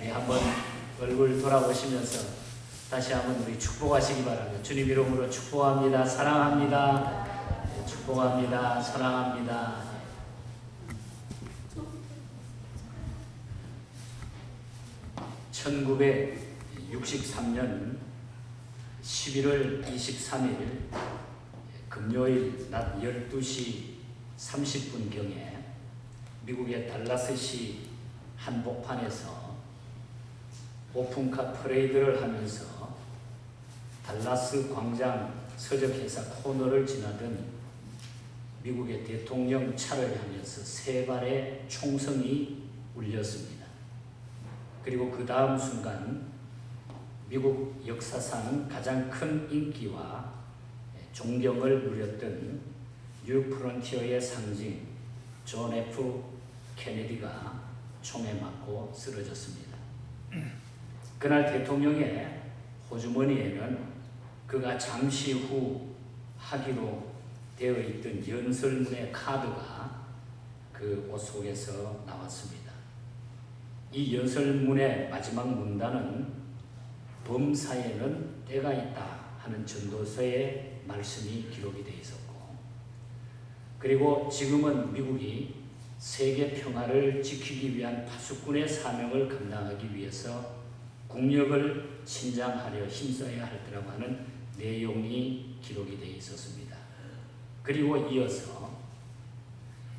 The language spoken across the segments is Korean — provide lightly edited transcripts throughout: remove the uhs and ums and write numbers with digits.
한번 얼굴 돌아보시면서 다시 한번 우리 축복하시기 바랍니다. 주님 이름으로 축복합니다. 사랑합니다. 축복합니다. 사랑합니다. 1963년 11월 23일 금요일 낮 12시 30분경에 미국의 달라스시 한복판에서 오픈카 퍼레이드를 하면서 달라스 광장 서적회사 코너를 지나던 미국의 대통령 차를 향해서 세 발의 총성이 울렸습니다. 그리고 그 다음 순간 미국 역사상 가장 큰 인기와 존경을 누렸던 뉴 프론티어의 상징 존 F 케네디가 총에 맞고 쓰러졌습니다. 그날 대통령의 호주머니에는 그가 잠시 후 하기로 되어 있던 연설문의 카드가 그 옷 속에서 나왔습니다. 이 연설문의 마지막 문단은 범사에는 때가 있다 하는 전도서의 말씀이 기록이 되어 있었고, 그리고 지금은 미국이 세계 평화를 지키기 위한 파수꾼의 사명을 감당하기 위해서 국력을 신장하려 힘써야 할 때라고 하는 내용이 기록이 되어 있었습니다. 그리고 이어서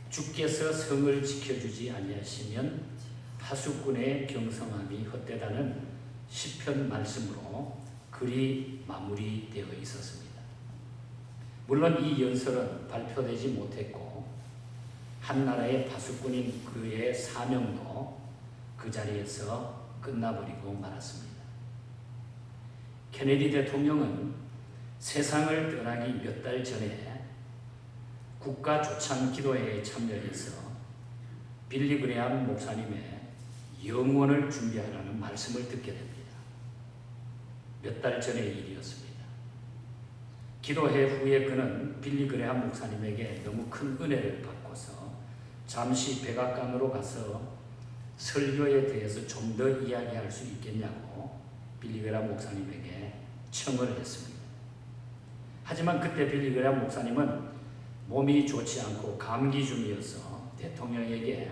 주께서 성을 지켜주지 아니하시면 파수꾼의 경성함이 헛되다는 시편 말씀으로 글이 마무리되어 있었습니다. 물론 이 연설은 발표되지 못했고 한 나라의 파수꾼인 그의 사명도 그 자리에서 끝나버리고 말았습니다. 케네디 대통령은 세상을 떠나기 몇 달 전에 국가 조창 기도회에 참여해서 빌리 그레함 목사님의 영원을 준비하라는 말씀을 듣게 됩니다. 몇 달 전의 일이었습니다. 기도회 후에 그는 빌리 그레함 목사님에게 너무 큰 은혜를 받고서 잠시 백악관으로 가서 설교에 대해서 좀 더 이야기할 수 있겠냐고 빌리 그레함 목사님에게 청을 했습니다. 하지만 그때 빌리 그레함 목사님은 몸이 좋지 않고 감기 중이어서 대통령에게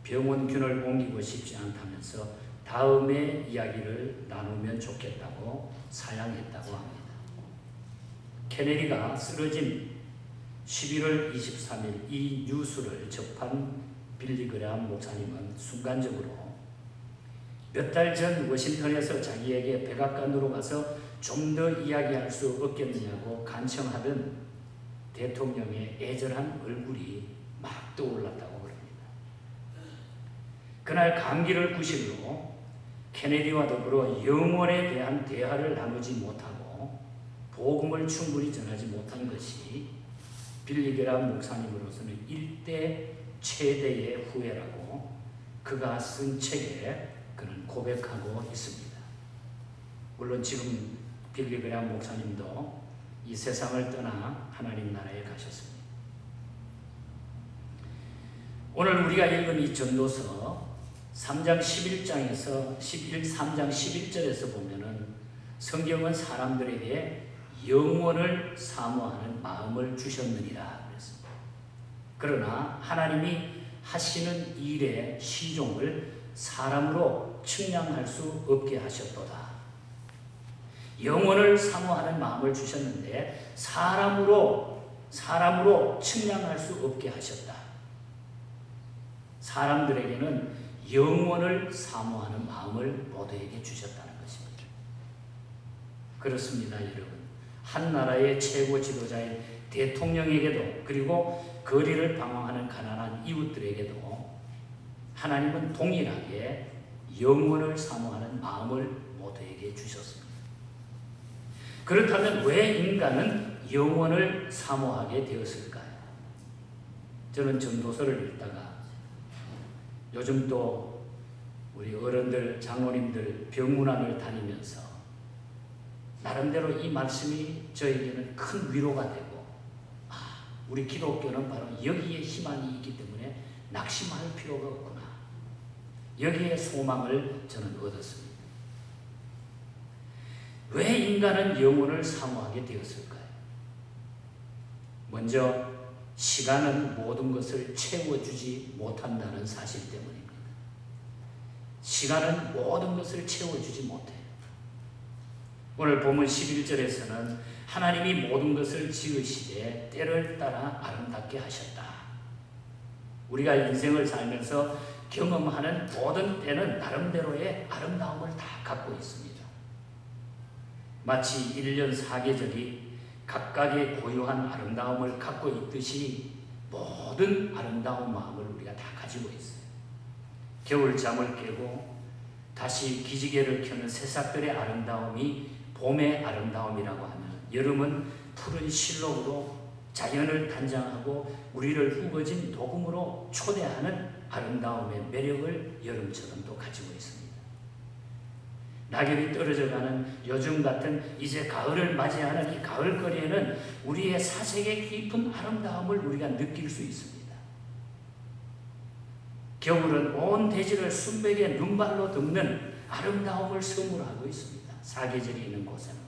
병원균을 옮기고 싶지 않다면서 다음에 이야기를 나누면 좋겠다고 사양했다고 합니다. 케네디가 쓰러진 11월 23일 이 뉴스를 접한 빌리 그레함 목사님은 순간적으로 몇 달 전 워싱턴에서 자기에게 백악관으로 가서 좀 더 이야기할 수 없겠느냐고 간청하던 대통령의 애절한 얼굴이 막 떠올랐다고 그럽니다. 그날 감기를 구실로 케네디와 더불어 영원에 대한 대화를 나누지 못하고 복음을 충분히 전하지 못한 것이 빌리 그레함 목사님으로서는 일대 최대의 후회라고 그가 쓴 책에 그는 고백하고 있습니다. 물론 지금 빌리 그레함 목사님도 이 세상을 떠나 하나님 나라에 가셨습니다. 오늘 우리가 읽은 이 전도서 3장 11장에서 3장 11절에서 보면은 성경은 사람들에게 영원을 사모하는 마음을 주셨느니라 그랬습니다. 그러나 하나님이 하시는 일의 시종을 사람으로 측량할 수 없게 하셨도다. 영원을 사모하는 마음을 주셨는데 사람으로 측량할 수 없게 하셨다. 사람들에게는 영원을 사모하는 마음을 모두에게 주셨다는 것입니다. 그렇습니다, 여러분. 한 나라의 최고 지도자인 대통령에게도 그리고 거리를 방황하는 가난한 이웃들에게도 하나님은 동일하게 영원을 사모하는 마음을 모두에게 주셨습니다. 그렇다면 왜 인간은 영원을 사모하게 되었을까요? 저는 전도서를 읽다가 요즘 또 우리 어른들, 장로님들 병문안을 다니면서 나름대로 이 말씀이 저에게는 큰 위로가 되고, 우리 기독교는 바로 여기에 희망이 있기 때문에 낙심할 필요가 없구나. 여기에 소망을 저는 얻었습니다. 왜 인간은 영혼을 사모하게 되었을까요? 먼저 시간은 모든 것을 채워주지 못한다는 사실 때문입니다. 시간은 모든 것을 채워주지 못해요. 오늘 본문 11절에서는 하나님이 모든 것을 지으시되 때를 따라 아름답게 하셨다. 우리가 인생을 살면서 경험하는 모든 때는 나름대로의 아름다움을 다 갖고 있습니다. 마치 1년 4계절이 각각의 고유한 아름다움을 갖고 있듯이 모든 아름다운 마음을 우리가 다 가지고 있어요. 겨울잠을 깨고 다시 기지개를 켜는 새싹들의 아름다움이 봄의 아름다움이라고 하면, 여름은 푸른 실록으로 자연을 단장하고 우리를 우거진 도금으로 초대하는 아름다움의 매력을 여름처럼 또 가지고 있습니다. 낙엽이 떨어져가는 요즘 같은 이제 가을을 맞이하는 이 가을거리에는 우리의 사색의 깊은 아름다움을 우리가 느낄 수 있습니다. 겨울은 온 대지를 순백의 눈발로 덮는 아름다움을 선물하고 있습니다. 사계절이 있는 곳에는.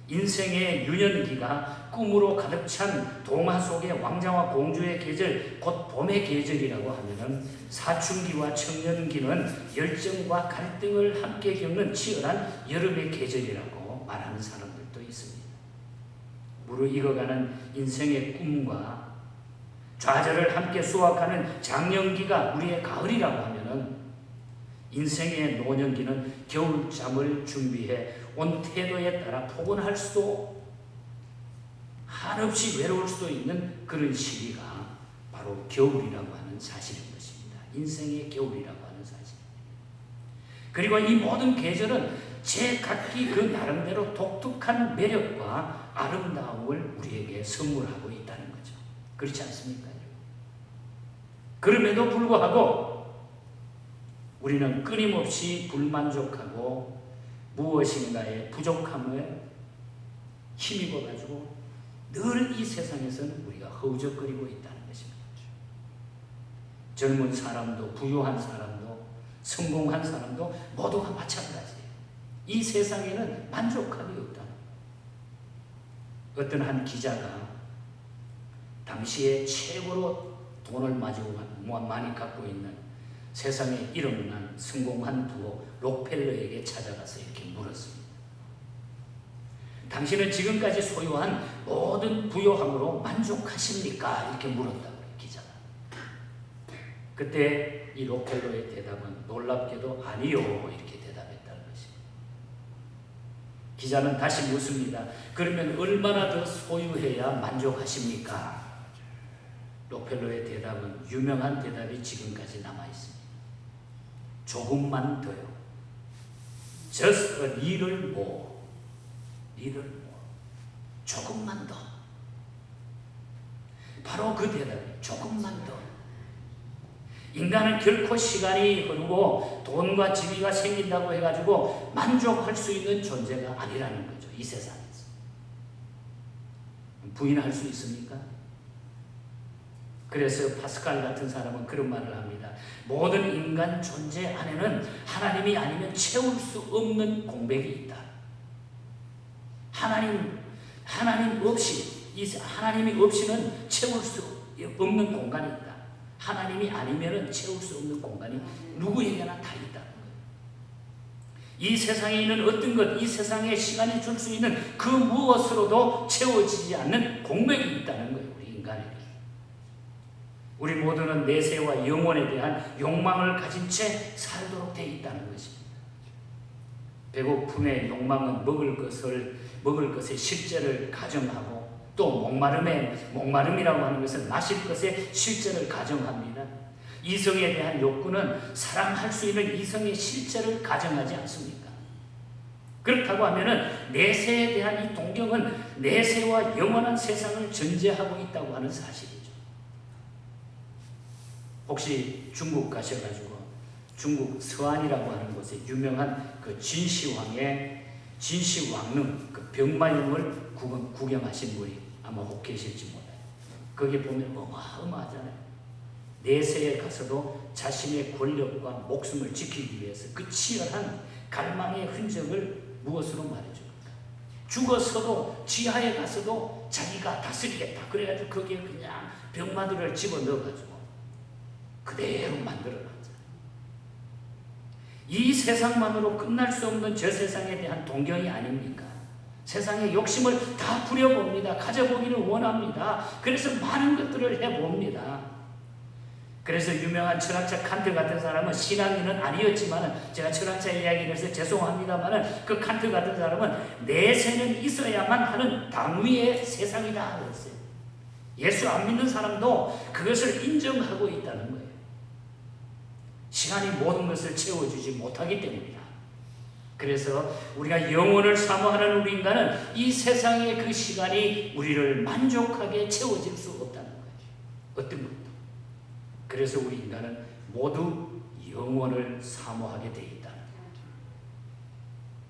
인생의 유년기가 꿈으로 가득 찬 동화 속의 왕자와 공주의 계절, 곧 봄의 계절이라고 하면은, 사춘기와 청년기는 열정과 갈등을 함께 겪는 치열한 여름의 계절이라고 말하는 사람들도 있습니다. 무르익어가는 인생의 꿈과 좌절을 함께 수확하는 장년기가 우리의 가을이라고 하면은, 인생의 노년기는 겨울잠을 준비해 온 태도에 따라 포근할 수도 한없이 외로울 수도 있는 그런 시기가 바로 겨울이라고 하는 사실인 것입니다. 인생의 겨울이라고 하는 사실. 그리고 이 모든 계절은 제각기 그 나름대로 독특한 매력과 아름다움을 우리에게 선물하고 있다는 거죠. 그렇지 않습니까? 그럼에도 불구하고 우리는 끊임없이 불만족하고 무엇인가의 부족함에 힘입어가지고 늘 이 세상에서는 우리가 허우적거리고 있다는 것입니다. 젊은 사람도 부유한 사람도 성공한 사람도 모두가 마찬가지예요. 이 세상에는 만족함이 없다는 거예요. 어떤 한 기자가 당시에 최고로 돈을 많이 갖고 있는 세상에 이름난 성공한 부호 록펠러에게 찾아가서 이렇게 물었습니다. 당신은 지금까지 소유한 모든 부요함으로 만족하십니까? 이렇게 물었다고요, 기자가. 그때 이 록펠러의 대답은 놀랍게도 아니요, 이렇게 대답했다는 것입니다. 기자는 다시 묻습니다. 그러면 얼마나 더 소유해야 만족하십니까? 록펠러의 대답은 유명한 대답이 지금까지 남아있습니다. 조금만 더요. Just a little more. little more. 조금만 더. 바로 그 대답이 조금만 더. 인간은 결코 시간이 흐르고 돈과 지위가 생긴다고 해가지고 만족할 수 있는 존재가 아니라는 거죠. 이 세상에서. 부인할 수 있습니까? 그래서 파스칼 같은 사람은 그런 말을 합니다. 모든 인간 존재 안에는 하나님이 아니면 채울 수 없는 공백이 있다. 하나님이 없이는 채울 수 없는 공간이 있다. 하나님이 아니면 채울 수 없는 공간이 누구에게나 다 있다는 거예요. 이 세상에 있는 어떤 것, 이 세상에 시간이 줄 수 있는 그 무엇으로도 채워지지 않는 공백이 있다는 거예요. 우리 인간에게. 우리 모두는 내세와 영혼에 대한 욕망을 가진 채 살도록 되어 있다는 것입니다. 배고픔의 욕망은 먹을 것의 실제를 가정하고, 또 목마름이라고 하는 것은 마실 것의 실제를 가정합니다. 이성에 대한 욕구는 사랑할 수 있는 이성의 실제를 가정하지 않습니까? 그렇다고 하면은 내세에 대한 이 동경은 내세와 영원한 세상을 전제하고 있다고 하는 사실이죠. 혹시 중국 가셔가지고 중국 서안이라고 하는 곳에 유명한 그 진시황릉 그 병마용을 구경하신 분이 아마 혹 계실지 몰라요. 거기 보면 어마어마하잖아요. 내세에 가서도 자신의 권력과 목숨을 지키기 위해서 그 치열한 갈망의 흔적을 무엇으로 말해줍니까? 죽어서도 지하에 가서도 자기가 다스리겠다. 그래가지고 거기에 그냥 병마들을 집어넣어가지고 그대로 만들어놨잖아요. 이 세상만으로 끝날 수 없는 저 세상에 대한 동경이 아닙니까? 세상의 욕심을 다 부려봅니다. 가져보기를 원합니다. 그래서 많은 것들을 해봅니다. 그래서 유명한 철학자 칸트 같은 사람은 신앙인은 아니었지만, 제가 철학자 이야기를 해서 죄송합니다만, 그 칸트 같은 사람은 내세는 있어야만 하는 당위의 세상이다 그랬어요. 예수 안 믿는 사람도 그것을 인정하고 있다는 거예요. 시간이 모든 것을 채워주지 못하기 때문이다. 그래서 우리가 영혼을 사모하는 우리 인간은 이 세상의 그 시간이 우리를 만족하게 채워질 수 없다는 거예요. 어떤 것도. 그래서 우리 인간은 모두 영혼을 사모하게 되어 있다는 거예요.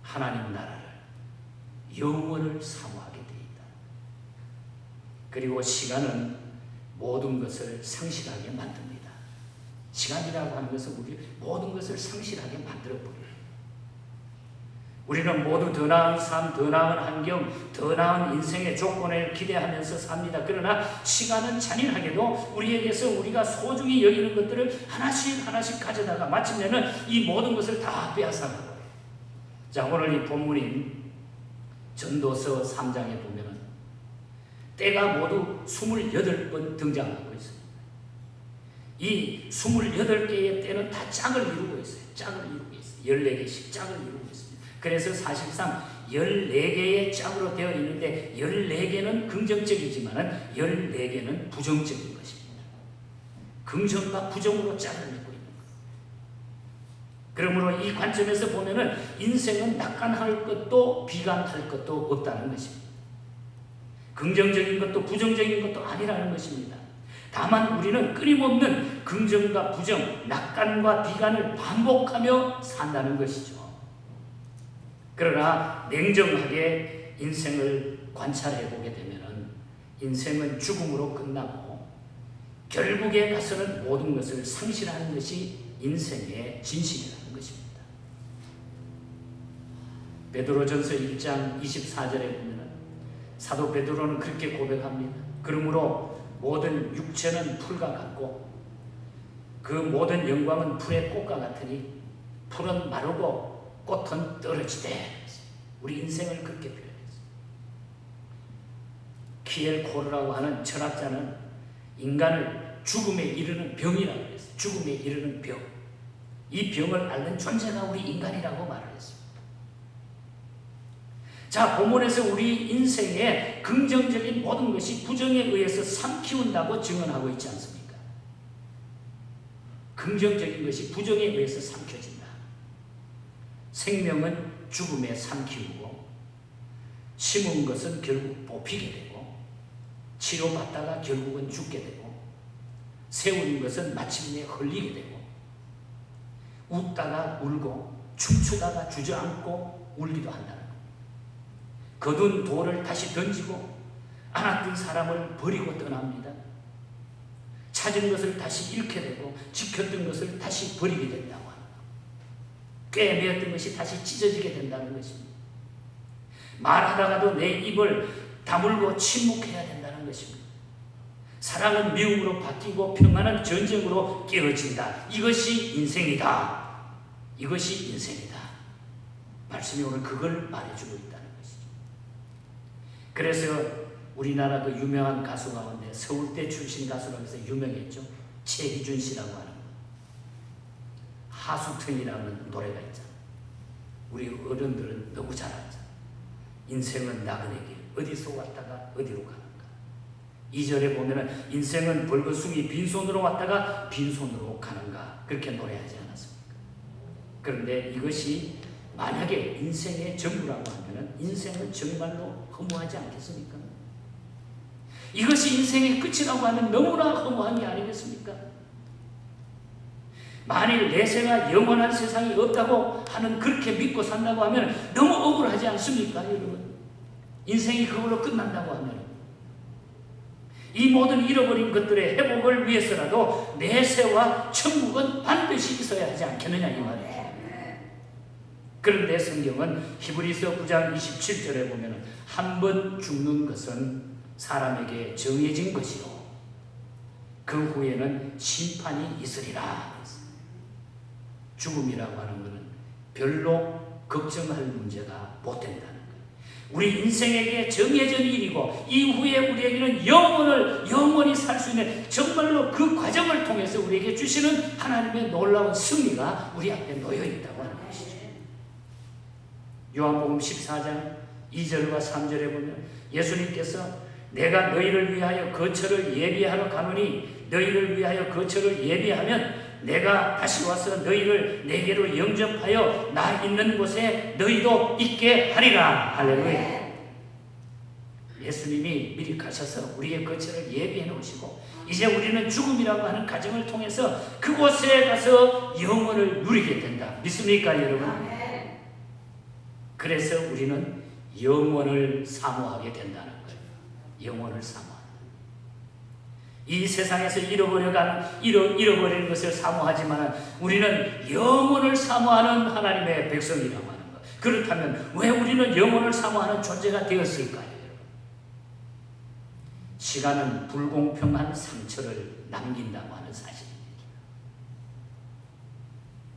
하나님 나라를, 영혼을 사모하게 되어 있다. 그리고 시간은 모든 것을 상실하게 만듭니다. 시간이라고 하는 것은 우리 모든 것을 상실하게 만들어버려요. 우리는 모두 더 나은 삶, 더 나은 환경, 더 나은 인생의 조건을 기대하면서 삽니다. 그러나 시간은 잔인하게도 우리에게서 우리가 소중히 여기는 것들을 하나씩 가져다가 마침내는 이 모든 것을 다 빼앗아가요. 자, 오늘 이 본문인 전도서 3장에 보면은 때가 모두 28번 등장하고 있습니다. 이 28개의 때는 다 짝을 이루고 있어요. 짝을 이루고 있어요. 14개씩 짝을 이루고 있습니다. 그래서 사실상 14개의 짝으로 되어 있는데 14개는 긍정적이지만 14개는 부정적인 것입니다. 긍정과 부정으로 짝을 맺고 있는 거예요. 그러므로 이 관점에서 보면은 인생은 낙관할 것도 비관할 것도 없다는 것입니다. 긍정적인 것도 부정적인 것도 아니라는 것입니다. 다만 우리는 끊임없는 긍정과 부정, 낙관과 비관을 반복하며 산다는 것이죠. 그러나 냉정하게 인생을 관찰해 보게 되면 인생은 죽음으로 끝나고 결국에 가서는 모든 것을 상실하는 것이 인생의 진실이라는 것입니다. 베드로전서 1장 24절에 보면 사도 베드로는 그렇게 고백합니다. 그러므로 모든 육체는 풀과 같고 그 모든 영광은 풀의 꽃과 같으니 풀은 마르고 꽃은 떨어지되. 우리 인생을 그렇게 표현했어요. 키엘 코르라고 하는 철학자는 인간을 죽음에 이르는 병이라고 했어요. 죽음에 이르는 병. 이 병을 앓는 존재가 우리 인간이라고 말을 했습니다. 자, 본문에서 우리 인생의 긍정적인 모든 것이 부정에 의해서 삼키운다고 증언하고 있지 않습니까? 긍정적인 것이 부정에 의해서 삼켜진다. 생명은 죽음에 삼키우고 심은 것은 결국 뽑히게 되고 치료받다가 결국은 죽게 되고 세운 것은 마침내 흘리게 되고 웃다가 울고 춤추다가 주저앉고 울기도 한다는 것. 거둔 돌을 다시 던지고 안았던 사람을 버리고 떠납니다. 찾은 것을 다시 잃게 되고 지켰던 것을 다시 버리게 된다고 합니다. 꿰매었던 것이 다시 찢어지게 된다는 것입니다. 말하다가도 내 입을 다물고 침묵해야 된다는 것입니다. 사랑은 미움으로 바뀌고 평안은 전쟁으로 깨어진다. 이것이 인생이다. 이것이 인생이다. 말씀이 오늘 그걸 말해주고 있다는 것이죠. 그래서 우리나라 그 유명한 가수 가운데 서울대 출신 가수라고 해서 유명했죠. 최희준 씨라고 하는 하수턴이라는 노래가 있잖아. 우리 어른들은 너무 잘 알잖아. 인생은 나그네 길, 어디서 왔다가 어디로 가는가. 2절에 보면은 인생은 벌거숭이 빈손으로 왔다가 빈손으로 가는가. 그렇게 노래하지 않았습니까? 그런데 이것이 만약에 인생의 전부라고 하면은 인생은 정말로 허무하지 않겠습니까? 이것이 인생의 끝이라고 하면 너무나 허무한 게 아니겠습니까? 만일 내세가 영원한 세상이 없다고 하는, 그렇게 믿고 산다고 하면 너무 억울하지 않습니까, 여러분? 인생이 그걸로 끝난다고 하면. 이 모든 잃어버린 것들의 회복을 위해서라도 내세와 천국은 반드시 있어야 하지 않겠느냐 이 말이에요. 그런데 성경은 히브리서 9장 27절에 보면 한 번 죽는 것은 사람에게 정해진 것이요 그 후에는 심판이 있으리라. 죽음이라고 하는 것은 별로 걱정할 문제가 못 된다는 거예요. 우리 인생에게 정해진 일이고 이후에 우리에게는 영원히 살 수 있는 정말로 그 과정을 통해서 우리에게 주시는 하나님의 놀라운 승리가 우리 앞에 놓여 있다고 하는 것이죠. 요한복음 14장 2절과 3절에 보면 예수님께서 내가 너희를 위하여 거처를 예비하러 가노니 너희를 위하여 거처를 예비하면 내가 다시 와서 너희를 내게로 영접하여 나 있는 곳에 너희도 있게 하리라. 할렐루야. 예수님이 미리 가셔서 우리의 거처를 예비해 놓으시고 이제 우리는 죽음이라고 하는 과정을 통해서 그곳에 가서 영원을 누리게 된다. 믿습니까 여러분? 그래서 우리는 영원을 사모하게 된다는 거예요. 영원을 사모한다. 이 세상에서 잃어버린 것을 사모하지만 우리는 영원을 사모하는 하나님의 백성이라고 하는 것. 그렇다면 왜 우리는 영원을 사모하는 존재가 되었을까요? 시간은 불공평한 상처를 남긴다고 하는 사실입니다.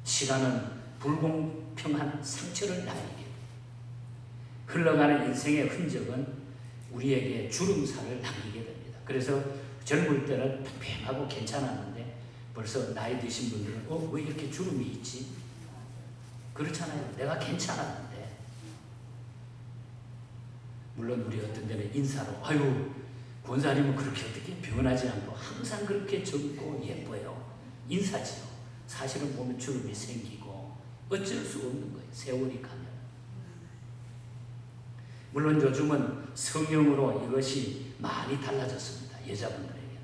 시간은 불공평한 상처를 남기게 됩니다. 흘러가는 인생의 흔적은 우리에게 주름살을 남기게 됩니다. 그래서 젊을 때는 팽팽하고 괜찮았는데 벌써 나이 드신 분들은 왜 이렇게 주름이 있지? 그렇잖아요. 내가 괜찮았는데. 물론 우리 어떤 데는 인사로 아유 권사님은 그렇게 어떻게 변하지 않고 항상 그렇게 젊고 예뻐요. 인사지요. 사실은 보면 주름이 생기고 어쩔 수 없는 거예요. 세월이 가면. 물론 요즘은 성령으로 이것이 많이 달라졌습니다. 여자분들에게는.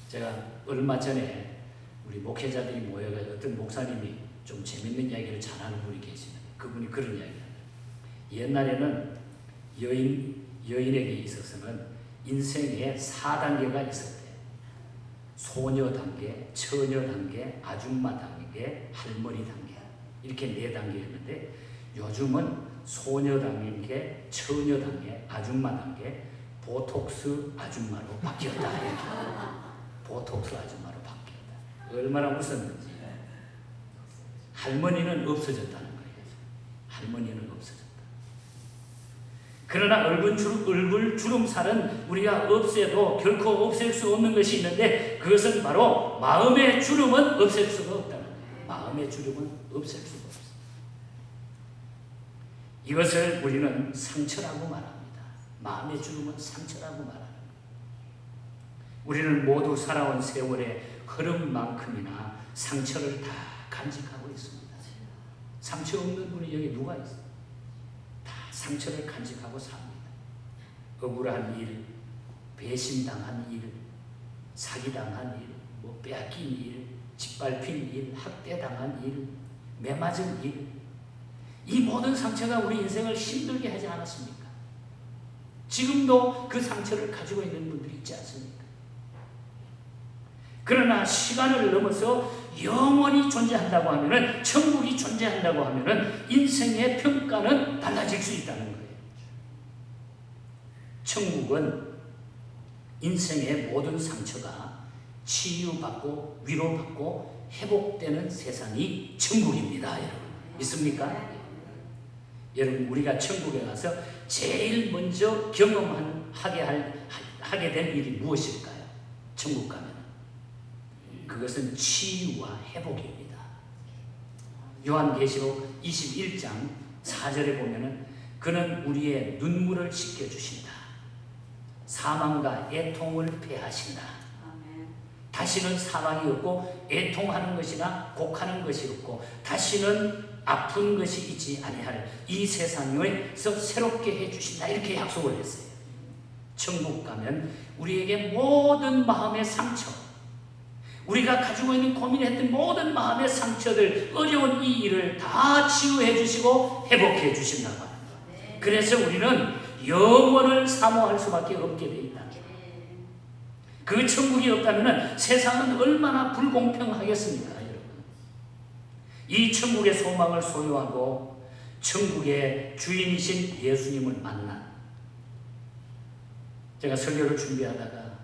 제가 얼마 전에 우리 목회자들이 모여가지고 어떤 목사님이 좀 재밌는 이야기를 잘하는 분이 계시는데 그분이 그런 이야기를 합니다. 옛날에는 여인에게 있어서는 인생에 4단계가 있었대요. 소녀 단계, 처녀 단계, 아줌마 단계, 할머니 단계 이렇게 4단계였는데 요즘은 소녀 단계, 처녀 단계, 아줌마 단계, 보톡스 아줌마로 바뀌었다. 이렇게. 보톡스 아줌마로 바뀌었다. 얼마나 웃었는지. 할머니는 없어졌다는 거예요. 할머니는 없어졌다. 그러나 얼굴 주름살은 우리가 없애도 결코 없앨 수 없는 것이 있는데 그것은 바로 마음의 주름은 없앨 수가 없다는 거예요. 마음의 주름은 없앨 수가 없어요. 이것을 우리는 상처라고 말합니다. 마음의 주름은 상처라고 말합니다. 우리는 모두 살아온 세월의 흐름만큼이나 상처를 다 간직하고 있습니다. 상처 없는 분이 여기 누가 있어요? 다 상처를 간직하고 삽니다. 억울한 일, 배신당한 일, 사기당한 일, 빼앗긴 일, 짓밟힌 일, 학대당한 일, 매맞은 일, 이 모든 상처가 우리 인생을 힘들게 하지 않았습니까? 지금도 그 상처를 가지고 있는 분들이 있지 않습니까? 그러나 시간을 넘어서 영원히 존재한다고 하면은, 천국이 존재한다고 하면은 인생의 평가는 달라질 수 있다는 거예요. 천국은 인생의 모든 상처가 치유받고 위로받고 회복되는 세상이 천국입니다. 여러분 믿습니까? 여러분 우리가 천국에 가서 제일 먼저 하게 될 일이 무엇일까요? 천국 가면 그것은 치유와 회복입니다. 요한계시록 21장 4절에 보면은 그는 우리의 눈물을 씻겨주신다. 사망과 애통을 패하신다. 다시는 사망이 없고 애통하는 것이나 곡하는 것이 없고 다시는 아픈 것이 있지 아니할 이 세상에서 새롭게 해주신다. 이렇게 약속을 했어요. 천국 가면 우리에게 모든 마음의 상처, 우리가 가지고 있는 고민했던 모든 마음의 상처들, 어려운 이 일을 다 치유해 주시고 회복해 주신다고 합니다. 그래서 우리는 영원을 사모할 수밖에 없게 되어 있다. 그 천국이 없다면 세상은 얼마나 불공평하겠습니까, 여러분? 이 천국의 소망을 소유하고 천국의 주인이신 예수님을 만난, 제가 설교를 준비하다가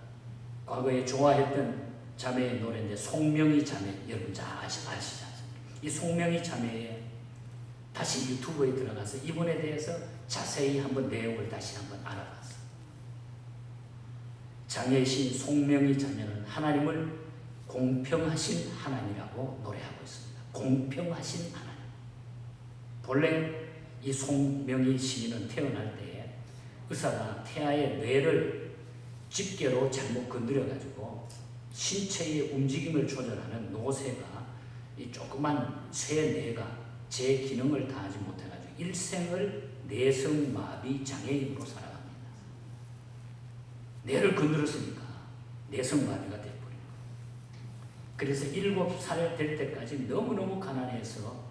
과거에 좋아했던 자매의 노래인데 송명희 자매, 여러분 잘 아시지 않습니까? 이 송명희 자매의 다시 유튜브에 들어가서 이분에 대해서 자세히 한번 내용을 다시 한번 알아봤어요. 장애신 송명희 자매는 하나님을 공평하신 하나님이라고 노래하고 있습니다. 공평하신 하나님. 본래 이 송명희 시인은 태어날 때 의사가 태아의 뇌를 집게로 잘못 건드려가지고 신체의 움직임을 조절하는 노쇠가 이 조그만 쇠 뇌가 제 기능을 다하지 못해가지고 일생을 내성마비 장애인으로 살아갑니다. 뇌를 건드렸으니까 내성마비가 돼버린 거예요. 그래서 7살 될 때까지 너무너무 가난해서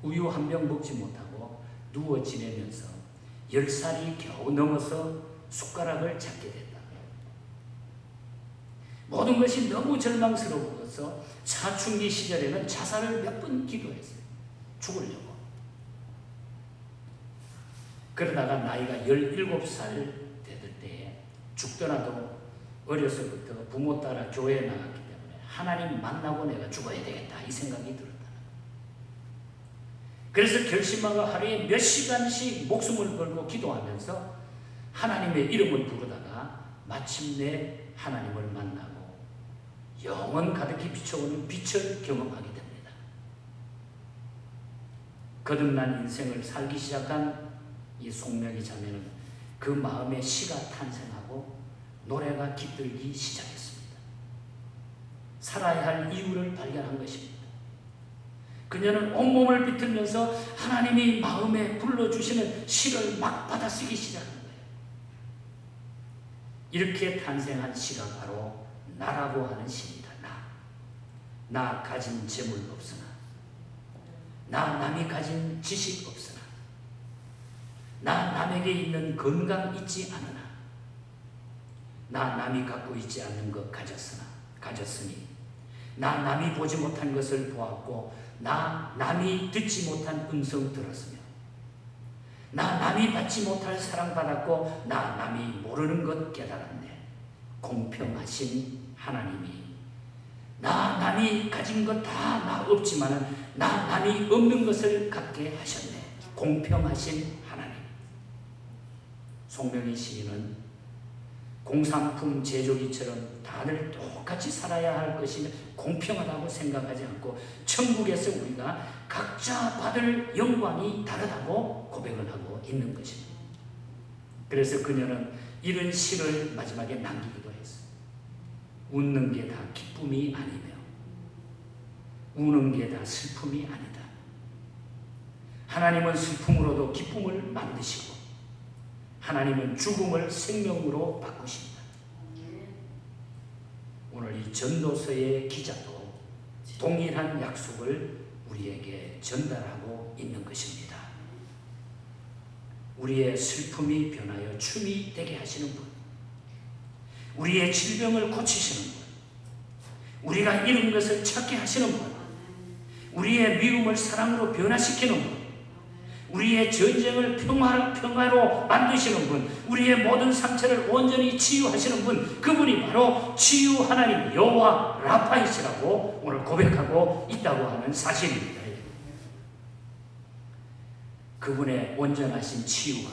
우유 한 병 먹지 못하고 누워 지내면서 10살이 겨우 넘어서 숟가락을 잡게 됐다. 모든 것이 너무 절망스러워서 사춘기 시절에는 자살을 몇 번 기도했어요. 죽으려고. 그러다가 나이가 17살 되던 때에 죽더라도 어려서부터 부모 따라 교회에 나갔기 때문에 하나님 만나고 내가 죽어야 되겠다 이 생각이 들었다. 그래서 결심하고 하루에 몇 시간씩 목숨을 걸고 기도하면서 하나님의 이름을 부르다가 마침내 하나님을 만나고 영원 가득히 비춰오는 빛을 경험하게 됩니다. 거듭난 인생을 살기 시작한 이 송명희 자매는 그 마음에 시가 탄생하고 노래가 깃들기 시작했습니다. 살아야 할 이유를 발견한 것입니다. 그녀는 온몸을 비틀면서 하나님이 마음에 불러주시는 시를 막 받아쓰기 시작한 거예요. 이렇게 탄생한 시가 바로 나라고 하는 시입니다. 나 가진 재물 없으나, 나 남이 가진 지식 없으나, 나 남에게 있는 건강 있지 않으나, 나 남이 갖고 있지 않는 것 가졌으니, 나 남이 보지 못한 것을 보았고, 나 남이 듣지 못한 음성 들었으며, 나 남이 받지 못할 사랑받았고, 나 남이 모르는 것 깨달았네. 공평하신 하나님이 나 남이 가진 것 다 나 없지만은 나 남이 없는 것을 갖게 하셨네. 공평하신 하나님. 송명희 시인은 공산품 제조기처럼 다들 똑같이 살아야 할 것이 공평하다고 생각하지 않고 천국에서 우리가 각자 받을 영광이 다르다고 고백을 하고 있는 것입니다. 그래서 그녀는 이런 시를 마지막에 남기기도 했어요. 웃는 게 다 기쁨이 아니며 우는 게 다 슬픔이 아니다. 하나님은 슬픔으로도 기쁨을 만드시고 하나님은 죽음을 생명으로 바꾸십니다. 오늘 이 전도서의 기자도 동일한 약속을 우리에게 전달하고 있는 것입니다. 우리의 슬픔이 변하여 춤이 되게 하시는 분, 우리의 질병을 고치시는 분, 우리가 잃은 것을 찾게 하시는 분, 우리의 미움을 사랑으로 변화시키는 분, 우리의 전쟁을 평화로 만드시는 분, 우리의 모든 상처를 온전히 치유하시는 분, 그분이 바로 치유 하나님 여호와 라파이시라고 오늘 고백하고 있다고 하는 사실입니다. 그분의 온전하신 치유가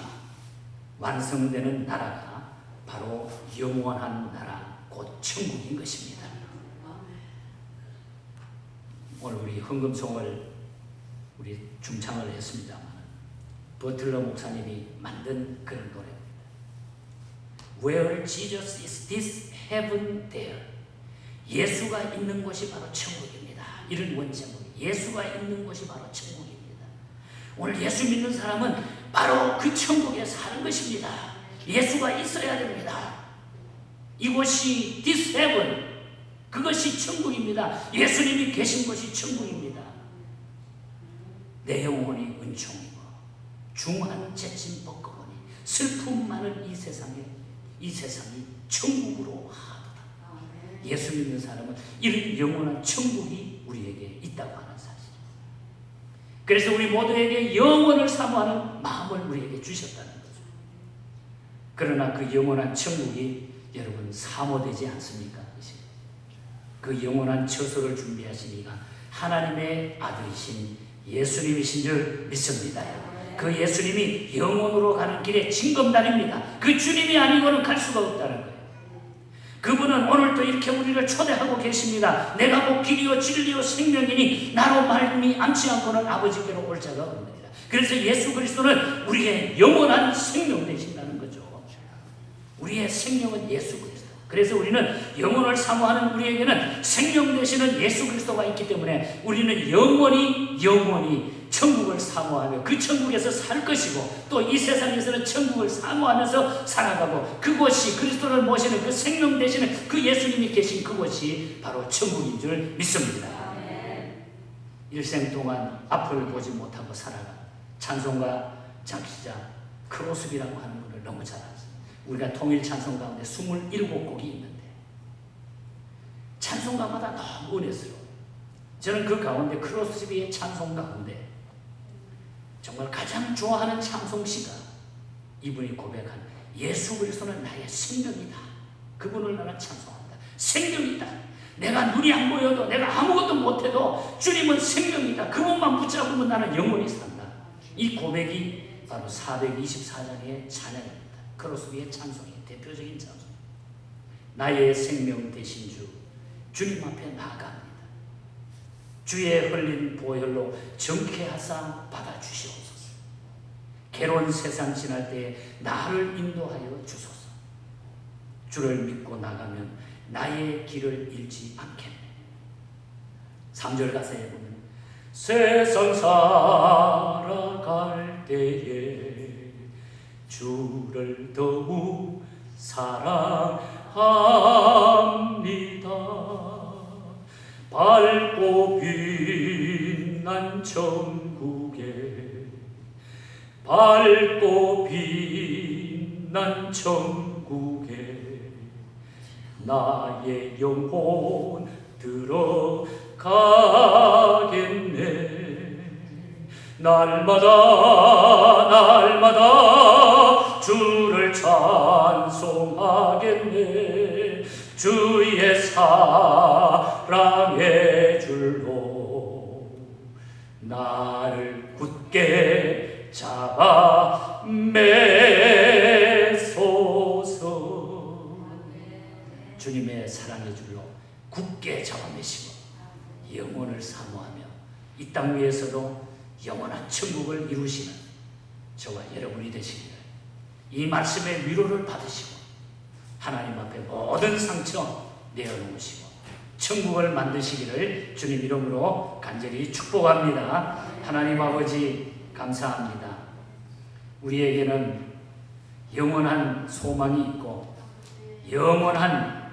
완성되는 나라가 바로 영원한 나라, 곧 천국인 것입니다. 오늘 우리 헌금송을 우리 중창을 했습니다만 버틀러 목사님이 만든 그런 노래입니다. Where Jesus is, this heaven there. 예수가 있는 곳이 바로 천국입니다. 이런 원제목. 예수가 있는 곳이 바로 천국입니다. 오늘 예수 믿는 사람은 바로 그 천국에 사는 것입니다. 예수가 있어야 됩니다. 이곳이 this heaven, 그것이 천국입니다. 예수님이 계신 곳이 천국입니다. 내 영혼이 은총이고 중한 재침 벗거보니 슬픔 많은 이 세상이 천국으로 하도다. 예수 믿는 사람은 이런 영원한 천국이 우리에게 있다고 하는 사실. 그래서 우리 모두에게 영원을 사모하는 마음을 우리에게 주셨다는 거죠. 그러나 그 영원한 천국이 여러분 사모되지 않습니까? 그 영원한 처소를 준비하신 이가 하나님의 아들이신 예수님이신 줄 믿습니다. 그 예수님이 영원으로 가는 길의 징검다리입니다. 그 주님이 아니고는 갈 수가 없다는 거예요. 그분은 오늘도 이렇게 우리를 초대하고 계십니다. 내가 곧 길이요 진리요 생명이니 나로 말미 않지 않고는 아버지께로 올 자가 없느니라. 그래서 예수 그리스도는 우리의 영원한 생명 되신다는 거죠. 우리의 생명은 예수 그리스도. 그래서 우리는 영혼을 사모하는 우리에게는 생명 되시는 예수 그리스도가 있기 때문에 우리는 영원히 천국을 사모하며 그 천국에서 살 것이고 또 이 세상에서는 천국을 사모하면서 살아가고 그곳이 그리스도를 모시는 그 생명 되시는 그 예수님이 계신 그곳이 바로 천국인 줄 믿습니다. 일생 동안 앞을 보지 못하고 살아간 찬송가 작시자 크로스비라고 하는 분을 너무 잘 알았어요. 우리가 통일 찬송 가운데 27곡이 있는데 찬송가마다 너무 은혜스러워요. 저는 그 가운데 크로스비의 찬송 가운데 정말 가장 좋아하는 찬송시가 이분이 고백한 예수 그리스도는 나의 생명이다. 그분을 나는 찬송한다. 생명이다. 내가 눈이 안 보여도 내가 아무것도 못해도 주님은 생명이다. 그분만 붙잡으면 나는 영원히 산다. 이 고백이 바로 424장의 찬양입니다. 크로스비의 찬송이 대표적인 찬송. 나의 생명 되신 주 주님 앞에 나아갑니다. 주의 흘린 보혈로 정케하사 받아주시옵소서. 괴로운 세상 지날 때에 나를 인도하여 주소서. 주를 믿고 나가면 나의 길을 잃지 않겠네. 3절 가사에 보면 세상 살아갈 때에 주를 더욱 사랑합니다. 밝고 빛난 천국에 밝고 빛난 천국에 나의 영혼 들어가겠네. 날마다 주를 찬송하겠네. 주의 사랑의 줄로 나를 굳게 잡아 매소서. 주님의 사랑의 줄로 굳게 잡아 매시고 영혼을 사모하며 이 땅 위에서도 영원한 천국을 이루시는 저와 여러분이 되시기를 이 말씀의 위로를 받으시고 하나님 앞에 모든 상처 내어놓으시고 천국을 만드시기를 주님 이름으로 간절히 축복합니다. 하나님 아버지 감사합니다. 우리에게는 영원한 소망이 있고 영원한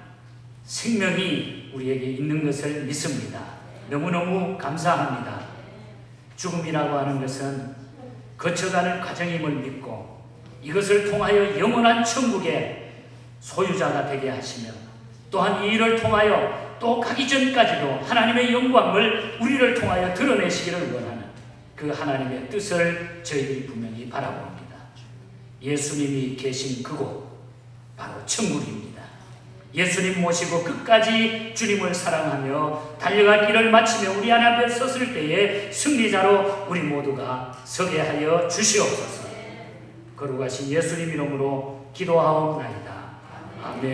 생명이 우리에게 있는 것을 믿습니다. 너무너무 감사합니다. 죽음이라고 하는 것은 거쳐가는 과정임을 믿고 이것을 통하여 영원한 천국의 소유자가 되게 하시며 또한 이 일을 통하여 또 가기 전까지도 하나님의 영광을 우리를 통하여 드러내시기를 원하는 그 하나님의 뜻을 저희들이 분명히 바라봅니다. 예수님이 계신 그곳 바로 천국입니다. 예수님 모시고 끝까지 주님을 사랑하며 달려갈 길을 마치며 우리 하나님 앞에 섰을 때에 승리자로 우리 모두가 서게 하여 주시옵소서. 거룩하신 예수님 이름으로 기도하옵나이다. 아멘.